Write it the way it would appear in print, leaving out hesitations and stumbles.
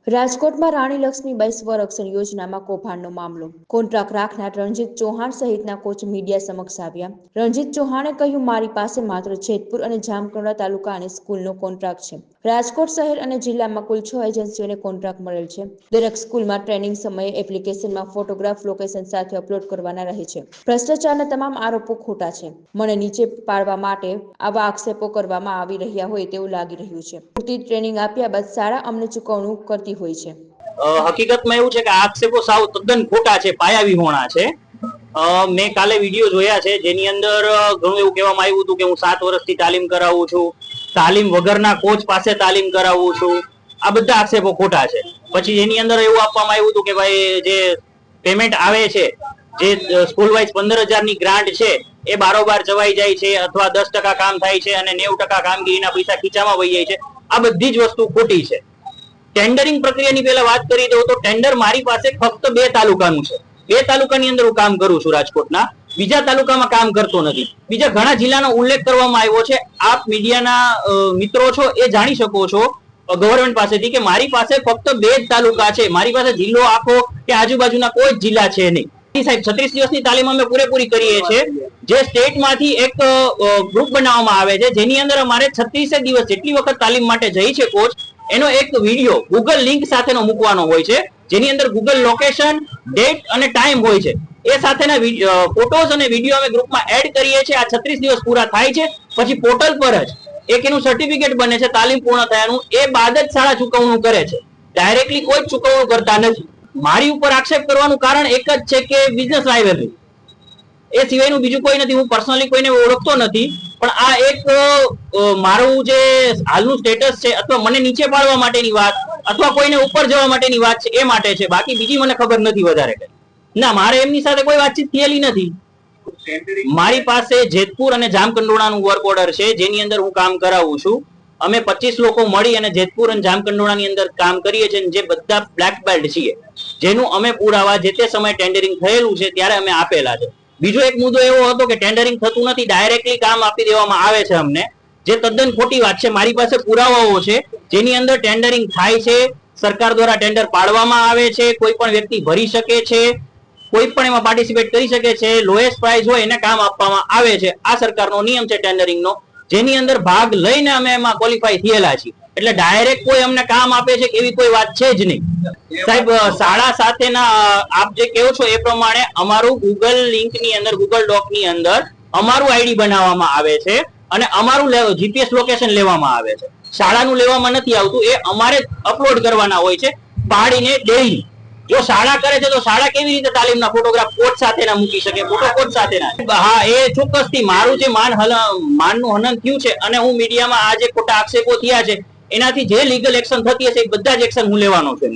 રાજકોટમાં રાણી લક્ષ્મીબાઈ સ્વરક્ષણ યોજનામાં કૌભાંડનો મામલો. કોન્ટ્રાક્ટ રાખનાર રણજીત ચૌહાણ સહિતના કોચ મીડિયા સમક્ષ આવ્યા. રણજીત ચૌહાણે કહ્યું, મારી પાસે માત્ર જેતપુર અને જામકંડોરણા તાલુકા અને સ્કૂલનો કોન્ટ્રાક્ટ છે. રાજકોટ શહેર અને જિલ્લામાં કુલ 6 એજન્સીઓને કોન્ટ્રાક્ટ મળેલ છે. દરેક સ્કૂલમાં ટ્રેનિંગ સમયે એપ્લિકેશનમાં ફોટોગ્રાફ લોકેશન સાથે અપલોડ કરવાના રહે છે. ભ્રષ્ટાચારના તમામ આરોપો ખોટા છે. મને નીચે પાડવા માટે આવા આક્ષેપો કરવામાં આવી રહ્યા હોય તેવું લાગી રહ્યું છે. પૂરતી ટ્રેનિંગ આપ્યા બાદ શાળા અમને ચૂકવણું કરતી હોય છે. હકીકતમાં એવું છે કે આક્ષેપો સાવ તદ્દન ખોટા છે, પાયાવિહોણા છે. મેં કાલે વિડીયો જોયા છે જેની અંદર ઘણું એવું કહેવામાં આવ્યું હતું કે હું 7 વર્ષથી તાલીમ કરાવું છું, તાલીમ વગરના કોચ પાસે તાલીમ કરાવું છું. આ બધા આક્ષેપો ખોટા છે. પછી એની અંદર એવું આપવામાં આવ્યું હતું કે ભાઈ જે પેમેન્ટ આવે છે, જે સ્કૂલ વાઇઝ 15,000 ની ગ્રાન્ટ છે એ બારોબાર જવાઈ જાય છે અથવા 10% કામ થાય છે અને 90% કામગીરીના પૈસા ખીચામાં વહી જાય છે. આ બધી જ વસ્તુ ખોટી છે. ટેન્ડરિંગ પ્રક્રિયાની પહેલા વાત કરી દઉં તો ટેન્ડર મારી પાસે ફક્ત 2 તાલુકાનું છે. 2 તાલુકાની અંદર હું કામ કરું છું રાજકોટના, બીજા તાલુકામાં કામ કરતો નથી. બીજા ઘણા જિલ્લાનો ઉલ્લેખ કરવામાં આવ્યો છે. આપ મીડિયાના મિત્રો છો એ જાણી શકો છો ગવર્મેન્ટ પાસેથી કે મારી પાસે ફક્ત 2 જ તાલુકા છે. મારી પાસે જિલ્લો આખો કે આજુબાજુના કોઈ જ જિલ્લા છે નહીં. સાહેબ 36 દિવસની તાલીમ અમે પૂરેપૂરી કરીએ છીએ. જે સ્ટેટમાંથી એક ગ્રુપ બનાવવામાં આવે છે જેની અંદર અમારે 36 દિવસ જેટલી વખત તાલીમ માટે જઈ છે કોચ, એનો એક વિડીયો ગૂગલ લિંક સાથેનો મૂકવાનો હોય છે જેની અંદર ગૂગલ લોકેશન, ડેટ અને ટાઈમ હોય છે. એ સાથેના ફોટોઝ અને વિડીયો અમે ગ્રુપમાં એડ કરીએ છીએ. આ 36 દિવસ પૂરા થાય છે પછી પોર્ટલ પર જ એક એનું સર્ટિફિકેટ બને છે તાલીમ પૂર્ણ થયાનું. એ બાદ જ શાળા ચૂકવણું કરે છે. ડાયરેક્ટલી કોઈ જ ચૂકવણું કરતા નથી. મારી ઉપર આક્ષેપ કરવાનું કારણ એક જ છે કે બિઝનેસ રાઇવલરી, એ સિવાયનું બીજું કોઈ નથી. હું પર્સનલી કોઈને ઓળખતો નથી, પણ આ એક મારું જે હાલનું સ્ટેટસ છે અથવા મને નીચે પાડવા માટેની વાત અથવા કોઈને ઉપર જવા માટેની વાત છે એ માટે છે. બાકી બીજી મને ખબર નથી વધારે કઈ. ના, મારે એમની સાથે કોઈ વાતચીત થયેલી નથી. મારી પાસે જેતપુર અને જામકંડોરણાનું વર્ક ઓર્ડર છે જેની અંદર હું કામ કરાવું છું. અમે 25 લોકો મળી અને જેતપુર અને જામકંડોરણાની અંદર કામ કરીએ છીએ, જે બધા બ્લેક બેલ્ટ છીએ, જેનું અમે પુરાવા જે તે સમયે ટેન્ડરિંગ થયેલું છે ત્યારે અમે આપેલા છે. બીજો એક મુદ્દો એવો હતો કે ટેન્ડરિંગ થતું નથી, ડાયરેક્ટલી કામ આપી દેવામાં આવે છે અમને, જે તદ્દન ખોટી વાત છે. મારી પાસે પુરાવાઓ છે જેની અંદર ટેન્ડરિંગ થાય છે, સરકાર દ્વારા ટેન્ડર પાડવામાં આવે છે, કોઈ પણ વ્યક્તિ ભરી શકે છે, કોઈ પણ એમાં પાર્ટિસિપેટ કરી શકે છે, લોએસ્ટ પ્રાઇસ હોય એને કામ આપવામાં આવે છે. આ સરકારનો નિયમ છે ટેન્ડરિંગનો, જેની અંદર ભાગ લઈને અમે એમાં ક્વોલિફાય થયેલા છીએ. એટલે ડાયરેક્ટ કોઈ અમને કામ આપે છે કે એવી કોઈ વાત છે જ નહીં. સાહેબ શાળા સાથેના આપ જે કહો છો એ પ્રમાણે અમારું ગૂગલ લિંકની અંદર, ગૂગલ ડોકની અંદર અમારું આઈડી બનાવવામાં આવે છે અને અમારું જીપીએસ લોકેશન લેવામાં આવે છે. શાળાનું લેવામાં નથી આવતું, એ અમારે અપલોડ કરવાના હોય છે પાડીને ડેઈલી. જો શાળા કરે છે તો શાળા કેવી રીતે તાલીમના ફોટોગ્રાફ કોચ સાથેના મૂકી શકે, ફોટો કોચ સાથેના? હા, એ ચોક્કસથી મારું જે માનનું હનન થયું છે અને હું મીડિયામાં આ જે ખોટા આક્ષેપો થયા છે એનાથી જે લીગલ એક્શન થતી હશે એ બધા જ એક્શન હું લેવાનો છું.